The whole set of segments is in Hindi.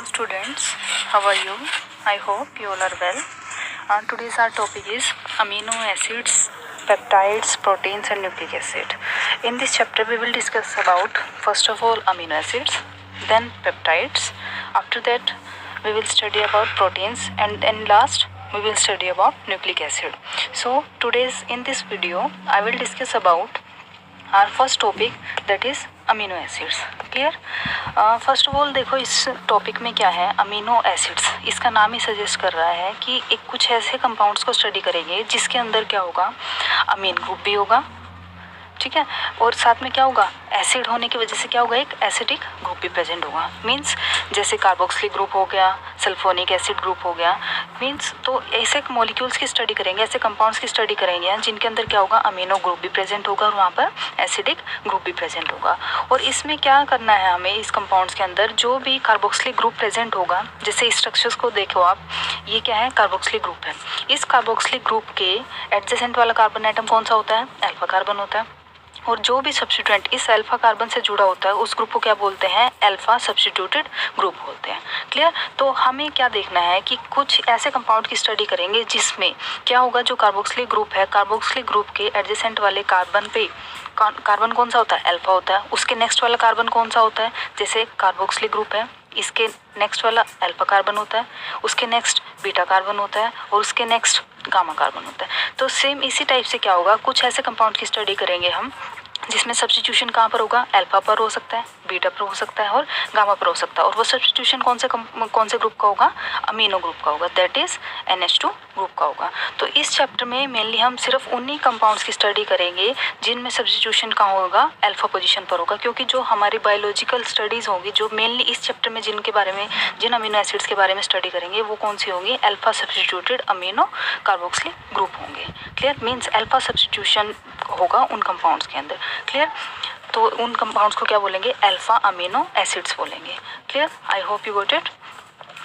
Hello students, how are you? I hope you all are well. Today's our topic is amino acids, peptides, proteins and nucleic acid. In this chapter we will discuss about first of all amino acids, then peptides. After that we will study about proteins and then last we will study about nucleic acid. So in this video I will discuss about our first topic that is amino acids. Clear. First of all देखो इस टॉपिक में क्या है, अमीनो एसिड्स. इसका नाम ही सजेस्ट कर रहा है कि एक कुछ ऐसे कंपाउंड्स को स्टडी करेंगे जिसके अंदर क्या होगा, अमीन ग्रुप भी होगा, ठीक है, और साथ में क्या होगा, एसिड होने की वजह से क्या होगा, एक एसिडिक ग्रुप भी प्रेजेंट होगा. मींस जैसे कार्बोक्सिलिक ग्रुप हो गया, सल्फोनिक एसिड ग्रुप हो गया. मींस तो ऐसे मॉलिक्यूल्स की स्टडी करेंगे, ऐसे कंपाउंड्स की स्टडी करेंगे जिनके अंदर क्या होगा, अमीनो ग्रुप भी प्रेजेंट होगा और वहाँ पर एसिडिक ग्रुप भी प्रेजेंट होगा. और इसमें क्या करना है हमें, इस कंपाउंड्स के अंदर जो भी कार्बोक्सिलिक ग्रुप प्रेजेंट होगा, जैसे स्ट्रक्चर्स को देखो आप, ये क्या है, कार्बोक्सिलिक ग्रुप है. इस कार्बोक्सिलिक ग्रुप के एडजेसेंट वाला कार्बन एटम कौन सा होता है, अल्फा कार्बन होता है. और जो भी सब्स्टिट्यूएंट इस अल्फा कार्बन से जुड़ा होता है उस ग्रुप को क्या बोलते हैं, अल्फा सब्स्टिट्यूटेड ग्रुप बोलते हैं. क्लियर. तो हमें क्या देखना है कि कुछ ऐसे कंपाउंड की स्टडी करेंगे जिसमें क्या होगा, जो कार्बोक्सिलिक ग्रुप है, कार्बोक्सिलिक ग्रुप के एडजेसेंट वाले कार्बन पे कार्बन कौन सा होता है, अल्फा होता है. उसके नेक्स्ट वाला कार्बन कौन सा होता है, जैसे कार्बोक्सिलिक ग्रुप है, इसके नेक्स्ट वाला अल्फा कार्बन होता है, उसके नेक्स्ट बीटा कार्बन होता है और उसके नेक्स्ट गामा कार्बन होता है. तो सेम इसी टाइप से क्या होगा, कुछ ऐसे कंपाउंड की स्टडी करेंगे हम जिसमें सब्स्टिट्यूशन कहाँ पर होगा, अल्फा पर हो सकता है, बीटा पर हो सकता है और गामा पर हो सकता है. और वो सब्स्टिट्यूशन कौन से ग्रुप का होगा, अमीनो ग्रुप का होगा, दैट इज NH2 ग्रुप का होगा. तो इस चैप्टर में मेनली हम सिर्फ उन्हीं कंपाउंड्स की स्टडी करेंगे जिनमें सब्स्टिट्यूशन कहाँ होगा, अल्फा पोजीशन पर होगा. क्योंकि जो हमारी बायोलॉजिकल स्टडीज़ होंगी, जो मेनली इस चैप्टर में जिनके बारे में, जिन अमीनो एसिड्स के बारे में स्टडी करेंगे वो कौन सी होंगी, alpha substituted amino carboxylic group होंगे. क्लियर. मीन्स अल्फा सब्स्टिट्यूशन होगा उन कंपाउंड्स के अंदर. क्लियर. तो उन कंपाउंड्स को क्या बोलेंगे, अल्फा अमीनो एसिड्स बोलेंगे. Clear. I hope you got it.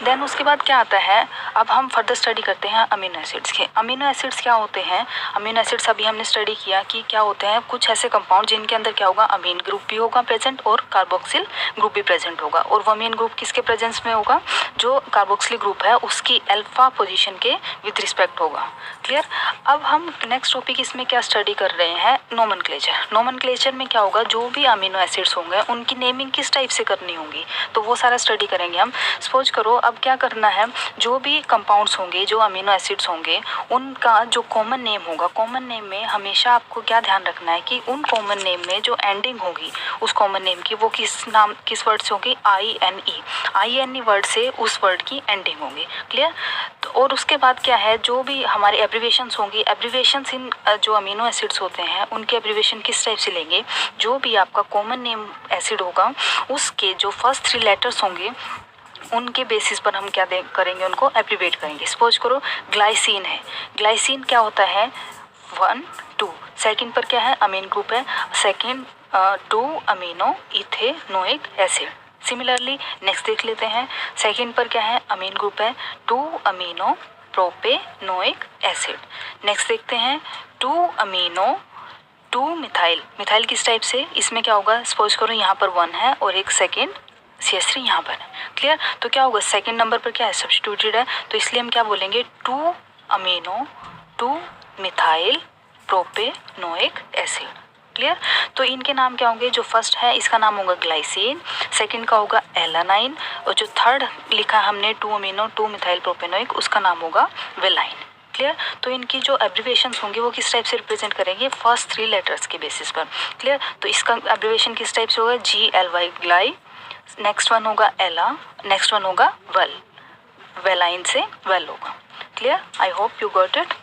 Then उसके बाद क्या आता है, अब हम फर्दर स्टडी करते हैं अमीनो एसिड्स के. अमीनो एसिड्स क्या होते हैं, अमीनो एसिड्स अभी हमने स्टडी किया कि क्या होते हैं, कुछ ऐसे कंपाउंड जिनके अंदर क्या होगा, अमीन ग्रुप भी होगा प्रेजेंट और कार्बोक्सिल ग्रुप भी प्रेजेंट होगा. और वो अमीन ग्रुप किसके प्रेजेंस में होगा, जो कार्बोक्सिल ग्रुप है उसकी अल्फा पोजीशन के विद रिस्पेक्ट होगा. क्लियर. अब हम नेक्स्ट टॉपिक इसमें क्या स्टडी कर रहे हैं, नोमेनक्लेचर. नोमेनक्लेचर में क्या होगा, जो भी अमीनो एसिड्स होंगे उनकी नेमिंग किस टाइप से करनी होगी, तो वो सारा स्टडी करेंगे हम. सपोज करो अब क्या करना है, जो भी कंपाउंड्स होंगे, जो अमीनो एसिड्स होंगे, उनका जो कॉमन नेम होगा, कॉमन नेम में हमेशा आपको क्या ध्यान रखना है कि उन कॉमन नेम में जो एंडिंग होगी उस कॉमन नेम की, वो किस वर्ड से होगी, INE वर्ड से उस वर्ड की एंडिंग होगी. क्लियर. तो और उसके बाद क्या है, जो भी हमारे एब्रीवेशंस होंगी, एब्रीवेशंस इन जो अमीनो एसिड्स होते हैं उनके एब्रीवेशन किस टाइप से लेंगे, जो भी आपका कॉमन नेम एसिड होगा उसके जो फर्स्ट 3 लेटर्स होंगे उनके बेसिस पर हम क्या करेंगे, उनको एब्रीवेट करेंगे. सपोज करो ग्लाइसिन है, ग्लाइसिन क्या होता है, 1 2. सेकंड पर क्या है, अमीन ग्रुप है, second 2 amino ethanoic acid. Similarly next देख लेते हैं, सेकंड पर क्या है, अमीन ग्रुप है, 2 अमीनो प्रोपेनोइक एसिड. नेक्स्ट देखते हैं 2 अमीनो 2 मिथाइल. मिथाइल किस टाइप से, इसमें क्या होगा, सपोज करो यहाँ पर 1 है और एक सेकेंड CH3 यहाँ पर है. क्लियर. तो क्या होगा, सेकंड नंबर पर क्या है, सब्स्टिट्यूटेड है, तो इसलिए हम क्या बोलेंगे, 2 amino 2 methyl propanoic acid. Clear. तो इनके नाम क्या होंगे, जो फर्स्ट है इसका नाम होगा ग्लाइसिन, सेकंड का होगा एलानाइन और जो थर्ड लिखा हमने 2 अमीनो 2 मिथाइल प्रोपेनोइक उसका नाम होगा वेलाइन. क्लियर. तो इनकी जो एब्रीवेशंस होंगी वो किस टाइप से रिप्रेजेंट करेंगे, फर्स्ट 3 लेटर्स के बेसिस पर. क्लियर. तो इसका एब्रीवेशन किस टाइप से होगा, GLY ग्लाई, नेक्स्ट वन होगा एला, नेक्स्ट वन होगा वेल, वेलाइन से वेल होगा. Clear. I hope you got it.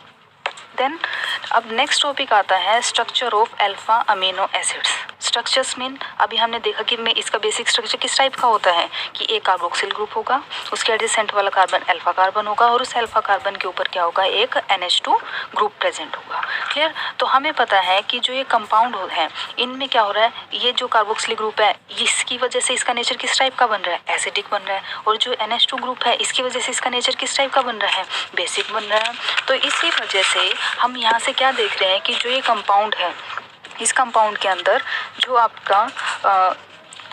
Then अब नेक्स्ट टॉपिक आता है structure of alpha amino acids. Structures mean अभी हमने देखा कि में इसका बेसिक स्ट्रक्चर किस टाइप का होता है कि एक कार्बोक्सिल ग्रुप होगा, उसके एडजेसेंट वाला कार्बन अल्फा कार्बन होगा और उस अल्फा कार्बन के ऊपर क्या होगा, एक NH2 ग्रुप प्रेजेंट होगा. क्लियर. तो हमें पता है कि जो ये कंपाउंड है इनमें क्या हो रहा है, ये जो कार्बोक्सिल ग्रुप है इसकी वजह से इसका नेचर किस टाइप का बन रहा है, एसिडिक बन रहा है. और जो NH2 ग्रुप है इसकी वजह से इसका नेचर किस टाइप का बन रहा है, बेसिक बन रहा है. तो इसी वजह से हम यहाँ से क्या देख रहे हैं कि जो ये कंपाउंड है, इस कंपाउंड के अंदर जो आपका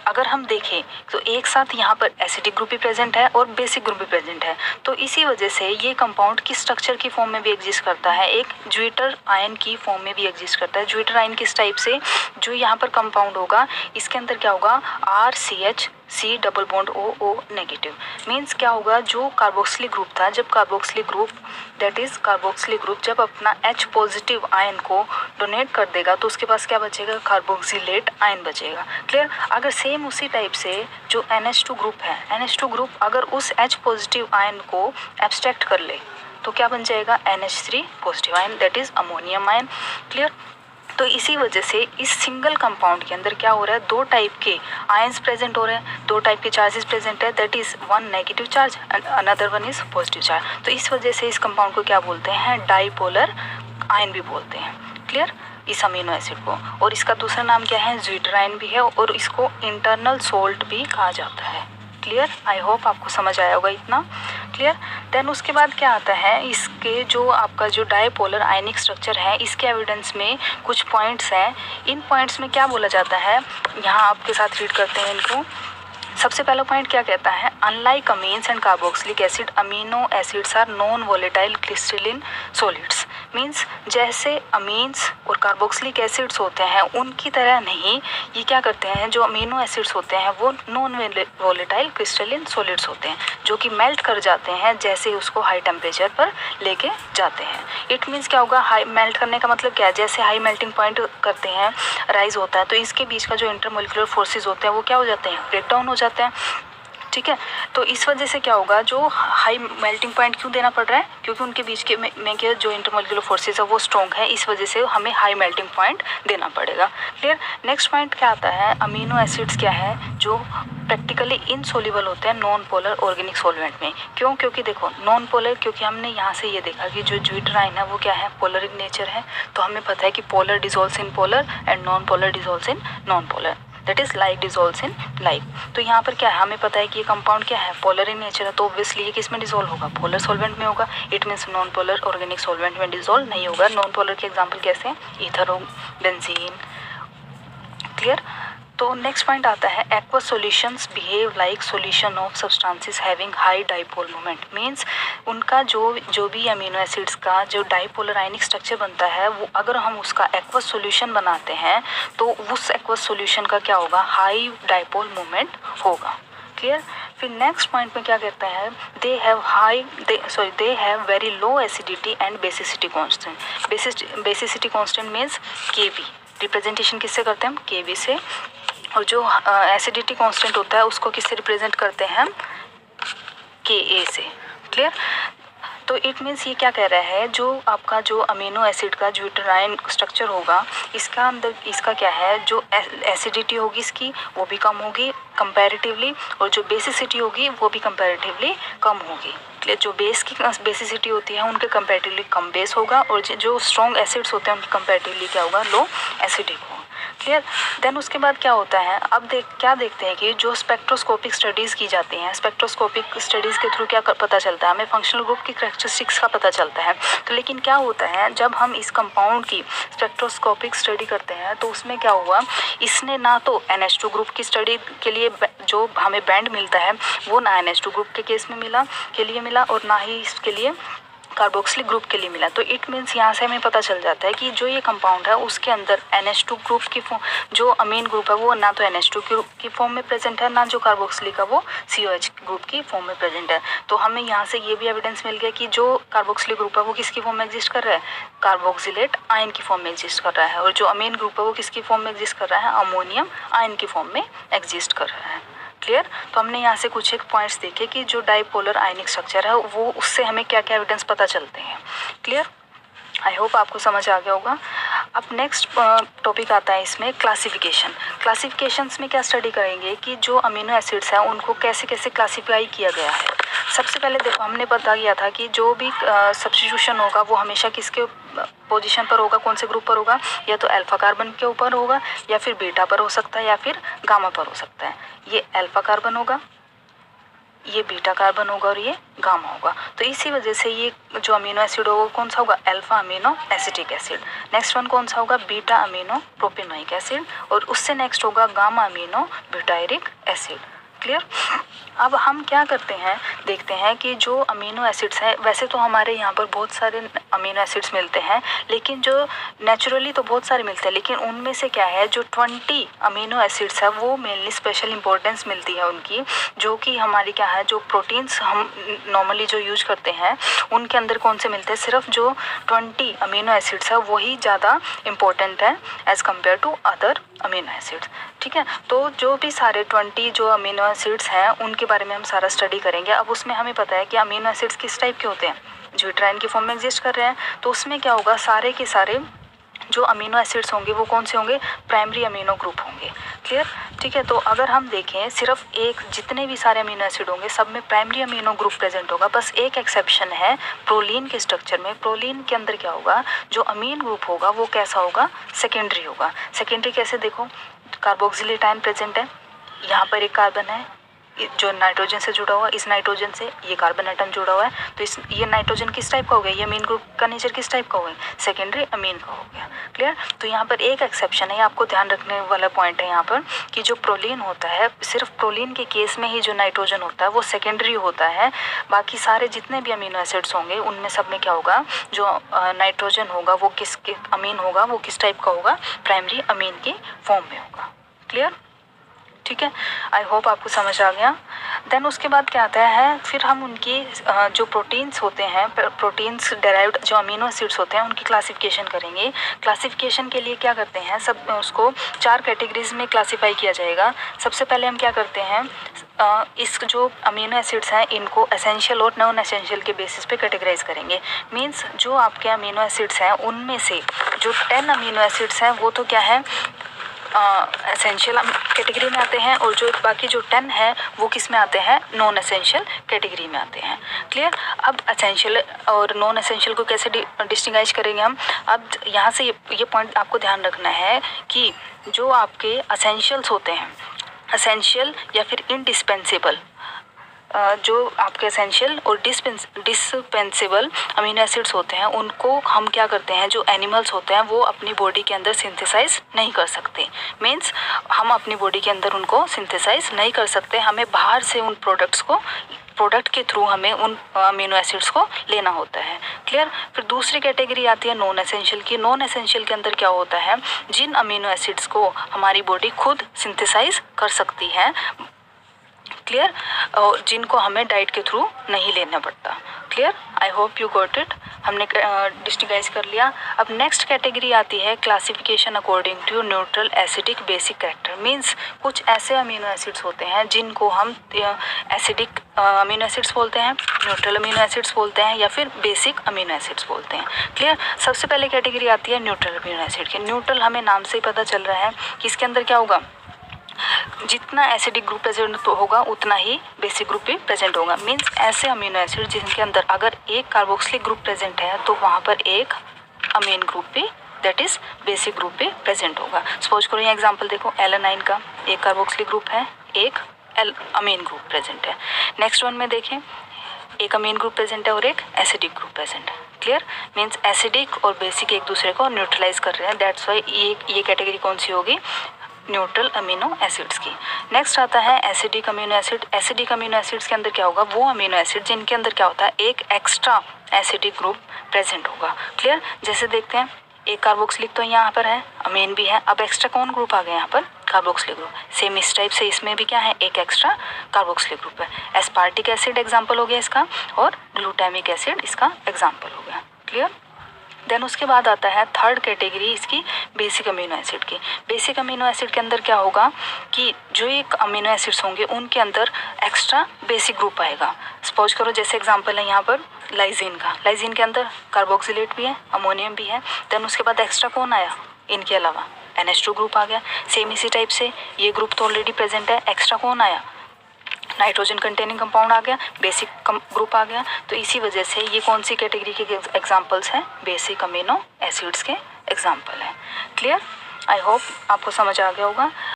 अगर हम देखें तो एक साथ यहाँ पर एसिडिक ग्रुप भी प्रेजेंट है और बेसिक ग्रुप भी प्रेजेंट है, तो इसी वजह से ये कंपाउंड किस स्ट्रक्चर की फॉर्म में भी एग्जिस्ट करता है, एक ज्विटर आयन की फॉर्म में भी एग्जिस्ट करता है। ज्विटर आयन किस टाइप से, जो यहाँ पर कंपाउंड होगा इसके अंदर क्या होगा, RCH double bond OO negative. Means क्या होगा, जो कार्बोक्सिलिक ग्रुप था, जब carboxylic group that is carboxylic group जब अपना H पॉजिटिव आयन को डोनेट कर देगा तो उसके पास क्या बचेगा, कार्बोक्सिलेट आयन बचेगा। क्लियर। अगर सेम उसी टाइप से जो NH2 ग्रुप है, NH2 ग्रुप अगर उस H पॉजिटिव आयन को एब्स्ट्रैक्ट कर ले तो क्या बन जाएगा, NH3 positive ion that is ammonium ion. Clear. तो इसी वजह से इस सिंगल कंपाउंड के अंदर क्या हो रहा है, दो टाइप के आयंस प्रेजेंट हो रहे हैं, दो टाइप के चार्जेस प्रेजेंट है, that is one negative charge and another one is positive charge. तो इस वजह से इस कंपाउंड को क्या बोलते हैं, डाइपोलर आयन भी बोलते हैं। क्लियर, इस अमीनो एसिड को। और इसका दूसरा नाम क्या है, ज्विटर आयन भी है और इसको इंटरनल सोल्ट भी कहा जाता है। क्लियर, आई होप आपको समझ आया होगा इतना। क्लियर। देन उसके बाद क्या आता है, इसके जो आपका जो डायपोलर आयनिक स्ट्रक्चर है इसके एविडेंस में कुछ पॉइंट्स हैं। इन पॉइंट्स में क्या बोला जाता है, यहाँ आपके साथ रीड करते हैं इनको। सबसे पहला पॉइंट क्या कहता है, unlike amines and carboxylic acid amino acids are non volatile crystalline solids. Means जैसे अमीन्स और कार्बोक्सिलिक एसिड्स होते हैं उनकी तरह नहीं, ये क्या करते हैं, जो अमीनो एसिड्स होते हैं वो नॉन वोलेटाइल क्रिस्टलिन सॉलिड्स होते हैं जो कि मेल्ट कर जाते हैं जैसे उसको हाई टेम्परेचर पर लेके जाते हैं। इट मीन्स क्या होगा, हाई मेल्ट करने का मतलब क्या है, जैसे हाई मेल्टिंग पॉइंट करते हैं, राइज होता है, तो इसके बीच का जो इंटरमोलिकुलर फोर्सेज होते हैं वो क्या हो जाते हैं, ब्रेक डाउन हो जाते हैं। ठीक है, तो इस वजह से क्या होगा, जो हाई मेल्टिंग पॉइंट क्यों देना पड़ रहा है, क्योंकि उनके बीच के में के जो इंटरमोलिकुलर फोर्सेस है वो स्ट्रॉन्ग है, इस वजह से हमें हाई मेल्टिंग पॉइंट देना पड़ेगा। क्लियर। नेक्स्ट पॉइंट क्या आता है, अमीनो एसिड्स क्या है जो प्रैक्टिकली इनसोल्यूबल होते हैं नॉन पोलर ऑर्गेनिक सॉल्वेंट में। क्यों, क्योंकि देखो नॉन पोलर, क्योंकि हमने यहाँ से ये देखा कि जो ज्विटर आयन है वो क्या है, पोलर इन नेचर है, तो हमें पता है कि polar dissolves in polar and non polar dissolves in non polar, that is like dissolves in like. तो यहाँ पर क्या है, हमें पता है कि ये कंपाउंड क्या है, पोलर इन नेचर है, तो ऑब्वियसली ये किस में डिजोल्व होगा, पोलर सॉल्वेंट में होगा। It means non polar organic solvent में डिजोल्व नहीं होगा। नॉन पोलर के एग्जांपल कैसे हैं, ईथर, बेंजीन। क्लियर। तो नेक्स्ट पॉइंट आता है, aqueous solutions behave like solution of substances having high dipole moment. Means उनका जो भी अमीनो एसिड्स का जो डाइपोलर आयनिक स्ट्रक्चर बनता है वो अगर हम उसका एक्वस सॉल्यूशन बनाते हैं तो उस एक्वस सॉल्यूशन का क्या होगा, हाई डाइपोल मोमेंट होगा। क्लियर। फिर नेक्स्ट पॉइंट में क्या कहता है, they have very low acidity and basicity constant. Basicity constant means Kb, representation किससे करते हैं हम, Kb से। और जो एसिडिटी कांस्टेंट होता है उसको किससे रिप्रेजेंट करते हैं हम, Ka से। क्लियर। तो इट मीन्स ये क्या कह रहा है, जो आपका जो अमीनो एसिड का ज्विटर आयन स्ट्रक्चर होगा इसका अंदर इसका क्या है, जो एसिडिटी होगी इसकी वो भी कम होगी कंपैरेटिवली, और जो बेसिसिटी होगी वो भी कंपैरेटिवली कम होगी। इसलिए जो बेस की बेसिसिटी होती है उनके कंपैरेटिवली कम बेस होगा और जो स्ट्रॉन्ग एसिड्स होते हैं उनके कंपैरेटिवली क्या होगा, लो एसिडिक होगा। क्लियर। देन उसके बाद क्या होता है, अब क्या देखते हैं कि जो स्पेक्ट्रोस्कोपिक स्टडीज़ की जाती हैं, स्पेक्ट्रोस्कोपिक स्टडीज़ के थ्रू क्या पता चलता है, हमें फंक्शनल ग्रुप की कैरेक्टरिस्टिक्स का पता चलता है। तो लेकिन क्या होता है, जब हम इस कंपाउंड की स्पेक्ट्रोस्कोपिक स्टडी करते हैं तो उसमें क्या हुआ, इसने ना तो NH2 ग्रुप की स्टडी के लिए जो हमें बैंड मिलता है वो ना NH2 ग्रुप के केस में मिला और ना ही इसके लिए कार्बोक्सिलिक ग्रुप के लिए मिला। तो इट मीन्स यहाँ से हमें पता चल जाता है कि जो ये कंपाउंड है उसके अंदर NH2 ग्रुप की जो अमीन ग्रुप है वो ना तो NH2 ग्रुप की फॉर्म में प्रेजेंट है, ना जो कार्बोक्सिलिक है वो COH ग्रुप की फॉर्म में प्रेजेंट है। तो हमें यहाँ से ये भी एविडेंस मिल गया कि जो कार्बोक्सिलिक ग्रुप है वो किसकी फॉर्म में एग्जिस्ट कर रहा है, कार्बोक्सिलेट आयन की फॉर्म में एग्जिस्ट कर रहा है, और जो अमीन ग्रुप है वो किसकी फॉर्म में एग्जिस्ट कर रहा है, अमोनियम आयन की फॉर्म में एग्जिस्ट कर रहा है। क्लियर। तो हमने यहाँ से कुछ एक पॉइंट्स देखे कि जो डाइपोलर आयनिक स्ट्रक्चर है वो उससे हमें क्या क्या एविडेंस पता चलते हैं। क्लियर, आई होप आपको समझ आ गया होगा। अब नेक्स्ट टॉपिक आता है इसमें क्लासिफिकेशंस में क्या स्टडी करेंगे कि जो अमीनो एसिड्स हैं उनको कैसे कैसे क्लासीफाई किया गया है। सबसे पहले देखो हमने पता किया था कि जो भी सब्स्टिट्यूशन होगा वो हमेशा किसके पोजीशन पर होगा, कौन से ग्रुप पर होगा, या तो अल्फा कार्बन के ऊपर होगा या फिर बीटा पर हो सकता है या फिर गामा पर हो सकता है। ये अल्फा कार्बन होगा, ये बीटा कार्बन होगा और ये गामा होगा। तो इसी वजह से ये जो अमीनो एसिड होगा कौन सा होगा, alpha amino acetic acid. Next one कौन सा होगा, बीटा अमीनो प्रोपेनोइक एसिड, और उससे नेक्स्ट होगा gamma amino butyric acid. Clear. अब हम क्या करते हैं, देखते हैं कि जो अमीनो एसिड्स हैं, वैसे तो हमारे यहाँ पर बहुत सारे अमीनो एसिड्स मिलते हैं, लेकिन जो नेचुरली तो बहुत सारे मिलते हैं, लेकिन उनमें से क्या है, जो 20 अमीनो एसिड्स है वो मेनली स्पेशल इंपॉर्टेंस मिलती है उनकी, जो कि हमारी क्या है, जो प्रोटीन्स हम नॉर्मली जो यूज करते हैं उनके अंदर कौन से मिलते हैं, सिर्फ जो 20 अमीनो एसिड्स है वही ज़्यादा इम्पोर्टेंट है as compare to other amino acids. ठीक है, तो जो भी सारे 20 जो अमीनो एसिड्स हैं उनके बारे में हम सारा स्टडी करेंगे। अब उसमें हमें पता है कि अमीनो एसिड्स किस टाइप के होते हैं, जो यूट्राइन की फॉर्म में एग्जिस्ट कर रहे हैं, तो उसमें क्या होगा, सारे के सारे जो अमीनो एसिड्स होंगे वो कौन से होंगे, प्राइमरी अमीनो ग्रुप होंगे। क्लियर। ठीक है, तो अगर हम देखें सिर्फ एक, जितने भी सारे अमीनो एसिड होंगे सब में प्राइमरी अमीनो ग्रुप प्रेजेंट होगा, बस एक एक्सेप्शन है प्रोलीन के स्ट्रक्चर में। प्रोलीन के अंदर क्या होगा, जो अमीन ग्रुप होगा वो कैसा होगा, सेकेंडरी होगा। सेकेंडरी कैसे, देखो कार्बोक्सिलेट आयन प्रेजेंट है, यहाँ पर एक कार्बन है जो नाइट्रोजन से जुड़ा हुआ, इस नाइट्रोजन से ये कार्बन एटम जुड़ा हुआ है, तो इस ये नाइट्रोजन किस टाइप का हो गया, ये अमीन ग्रुप का नेचर किस टाइप का हो गया, सेकेंडरी अमीन का हो गया। क्लियर। तो यहाँ पर एक एक्सेप्शन है, ये आपको ध्यान रखने वाला पॉइंट है यहाँ पर, कि जो प्रोलीन होता है, सिर्फ प्रोलीन के केस में ही जो नाइट्रोजन होता है वो सेकेंडरी होता है, बाकी सारे जितने भी अमीनो एसिड्स होंगे उनमें सब में क्या होगा, जो नाइट्रोजन होगा वो किस अमीन होगा, वो किस टाइप का होगा, प्राइमरी अमीन की फॉर्म में होगा। क्लियर। ठीक है, आई होप आपको समझ आ गया। देन उसके बाद क्या आता है, फिर हम उनकी जो प्रोटीन्स होते हैं, प्रोटीन्स डेराइव्ड जो अमीनो एसिड्स होते हैं उनकी क्लासिफिकेशन करेंगे। क्लासिफिकेशन के लिए क्या करते हैं, सब उसको 4 कैटेगरीज में क्लासीफाई किया जाएगा। सबसे पहले हम क्या करते हैं, इस जो अमीनो एसिड्स हैं इनको एसेंशियल और नॉन एसेंशियल के बेसिस पे कैटेगराइज करेंगे। मींस जो आपके अमीनो एसिड्स हैं उनमें से जो 10 अमीनो एसिड्स हैं वो तो क्या है, एसेंशियल कैटेगरी में आते हैं, और जो बाकी जो 10 है वो किस में आते हैं, नॉन एसेंशियल कैटेगरी में आते हैं। क्लियर। अब एसेंशियल और नॉन एसेंशियल को कैसे डिस्टिंग्विश करेंगे हम, अब यहाँ से ये पॉइंट आपको ध्यान रखना है कि जो आपके एसेंशियल्स होते हैं, एसेंशियल या फिर इंडिस्पेंसेबल, जो आपके एसेंशियल और डिस्पेंसेबल अमीनो एसिड्स होते हैं उनको हम क्या करते हैं, जो एनिमल्स होते हैं वो अपनी बॉडी के अंदर सिंथेसाइज नहीं कर सकते। मीन्स हम अपनी बॉडी के अंदर उनको सिंथेसाइज नहीं कर सकते, हमें बाहर से उन प्रोडक्ट के थ्रू हमें उन अमीनो एसिड्स को लेना होता है। क्लियर। फिर दूसरी कैटेगरी आती है नॉन एसेंशियल की। नॉन एसेंशियल के अंदर क्या होता है, जिन अमीनो एसिड्स को हमारी बॉडी खुद सिंथेसाइज कर सकती है, क्लियर, और जिनको हमें डाइट के थ्रू नहीं लेना पड़ता। Clear. I hope you got it. हमने डिस्टिंग्विश कर लिया। अब नेक्स्ट कैटेगरी आती है classification according to neutral acidic basic character. Means कुछ ऐसे अमीनो एसिड्स होते हैं जिनको हम एसिडिक अमीनो एसिड्स बोलते हैं, न्यूट्रल अमीनो एसिड्स बोलते हैं, या फिर बेसिक अमीनो एसिड्स बोलते हैं। क्लियर। सबसे पहले कैटेगरी आती है न्यूट्रल अमीनो एसिड की। न्यूट्रल हमें नाम से ही पता चल रहा है कि इसके अंदर क्या होगा, जितना एसिडिक ग्रुप प्रेजेंट होगा उतना ही बेसिक ग्रुप भी प्रेजेंट होगा। मींस ऐसे अमीनो एसिड जिनके अंदर अगर एक कार्बोक्सिलिक ग्रुप प्रेजेंट है तो वहाँ पर एक अमीन ग्रुप भी, दैट इज बेसिक ग्रुप भी प्रेजेंट होगा। सपोज करो ये एग्जांपल देखो, एलानाइन का एक कार्बोक्सिलिक ग्रुप है, एक अमीन ग्रुप प्रेजेंट है। नेक्स्ट वन में देखें, एक अमीन ग्रुप प्रेजेंट है और एक एसिडिक ग्रुप प्रेजेंट है। क्लियर। मींस एसिडिक और बेसिक एक दूसरे को न्यूट्रलाइज कर रहे हैं, दैट्स वाई ये कैटेगरी कौन सी होगी, न्यूट्रल अमीनो एसिड्स की। नेक्स्ट आता है acidic amino acid. Acidic amino acids के अंदर क्या होगा, वो अमीनो एसिड जिनके अंदर क्या होता है, एक एक्स्ट्रा एसिडिक ग्रुप प्रेजेंट होगा। क्लियर। जैसे देखते हैं, एक कार्बोक्सिलिक तो यहाँ पर है, अमीन भी है, अब एक्स्ट्रा कौन ग्रुप आ गया यहाँ पर, कार्बोक्सिलिक ग्रुप। सेम इस टाइप से इसमें भी क्या है, एक एक्स्ट्रा कार्बोक्सिलिक ग्रुप है। एस्पार्टिक एसिड एग्जाम्पल हो गया इसका, और ग्लूटामिक एसिड इसका एग्जाम्पल हो गया। क्लियर। देन उसके बाद आता है थर्ड कैटेगरी इसकी, बेसिक अमीनो एसिड की। बेसिक अमीनो एसिड के अंदर क्या होगा कि जो एक अमीनो एसिड्स होंगे उनके अंदर एक्स्ट्रा बेसिक ग्रुप आएगा। सपोज करो जैसे एग्जांपल है यहाँ पर लाइजीन का, लाइजीन के अंदर कार्बोक्सिलेट भी है, अमोनियम भी है। देन उसके बाद एक्स्ट्रा कौन आया, इनके अलावा NH2 ग्रुप आ गया। सेम इसी टाइप से ये ग्रुप तो ऑलरेडी प्रेजेंट है, एक्स्ट्रा कौन आया, नाइट्रोजन कंटेनिंग कंपाउंड आ गया, बेसिक ग्रुप आ गया। तो इसी वजह से ये कौन सी कैटेगरी के एग्जांपल्स हैं, बेसिक अमीनो एसिड्स के एग्जांपल हैं। क्लियर। आई होप आपको समझ आ गया होगा।